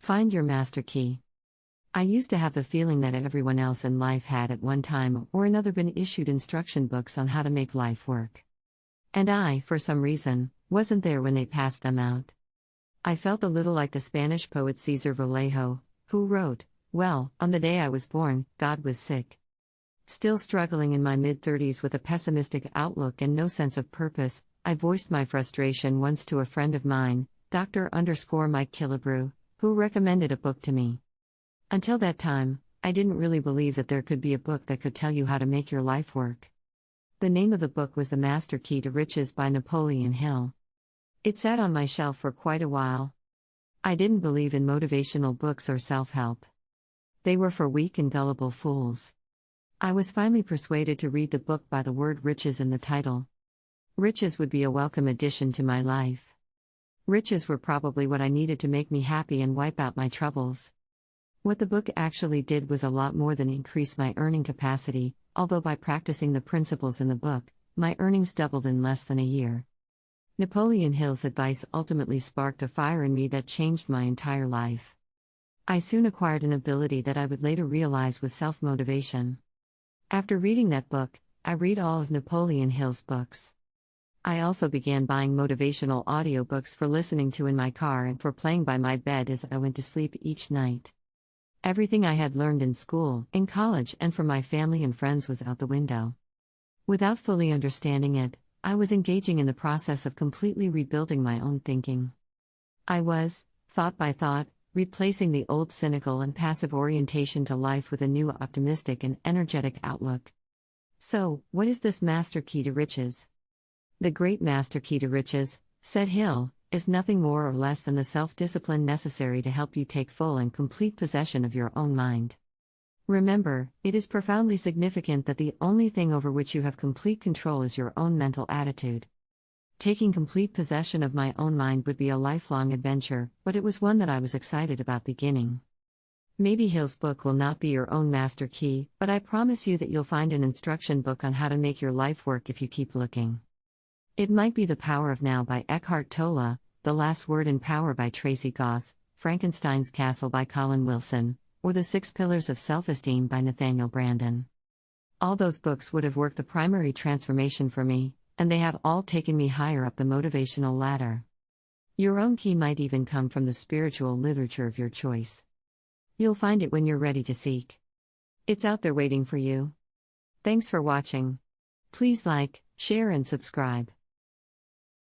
Find your master key. I used to have the feeling that everyone else in life had at one time or another been issued instruction books on how to make life work. And I, for some reason, wasn't there when they passed them out. I felt a little like the Spanish poet Cesar Vallejo, who wrote, "Well, on the day I was born, God was sick." Still struggling in my mid-30s with a pessimistic outlook and no sense of purpose, I voiced my frustration once to a friend of mine, Dr._Mike Killebrew, who recommended a book to me. Until that time, I didn't really believe that there could be a book that could tell you how to make your life work. The name of the book was The Master Key to Riches by Napoleon Hill. It sat on my shelf for quite a while. I didn't believe in motivational books or self-help. They were for weak and gullible fools. I was finally persuaded to read the book by the word riches in the title. Riches would be a welcome addition to my life. Riches were probably what I needed to make me happy and wipe out my troubles. What the book actually did was a lot more than increase my earning capacity, although by practicing the principles in the book, my earnings doubled in less than a year. Napoleon Hill's advice ultimately sparked a fire in me that changed my entire life. I soon acquired an ability that I would later realize was self-motivation. After reading that book, I read all of Napoleon Hill's books. I also began buying motivational audiobooks for listening to in my car and for playing by my bed as I went to sleep each night. Everything I had learned in school, in college, and from my family and friends was out the window. Without fully understanding it, I was engaging in the process of completely rebuilding my own thinking. I was, thought by thought, replacing the old cynical and passive orientation to life with a new optimistic and energetic outlook. So, what is this master key to riches? The great master key to riches, said Hill, is nothing more or less than the self-discipline necessary to help you take full and complete possession of your own mind. Remember, it is profoundly significant that the only thing over which you have complete control is your own mental attitude. Taking complete possession of my own mind would be a lifelong adventure, but it was one that I was excited about beginning. Maybe Hill's book will not be your own master key, but I promise you that you'll find an instruction book on how to make your life work if you keep looking. It might be The Power of Now by Eckhart Tolle, The Last Word in Power by Tracy Goss, Frankenstein's Castle by Colin Wilson, or The 6 Pillars of Self-Esteem by Nathaniel Branden. All those books would have worked the primary transformation for me, and they have all taken me higher up the motivational ladder. Your own key might even come from the spiritual literature of your choice. You'll find it when you're ready to seek. It's out there waiting for you. Thanks for watching. Please like, share and subscribe.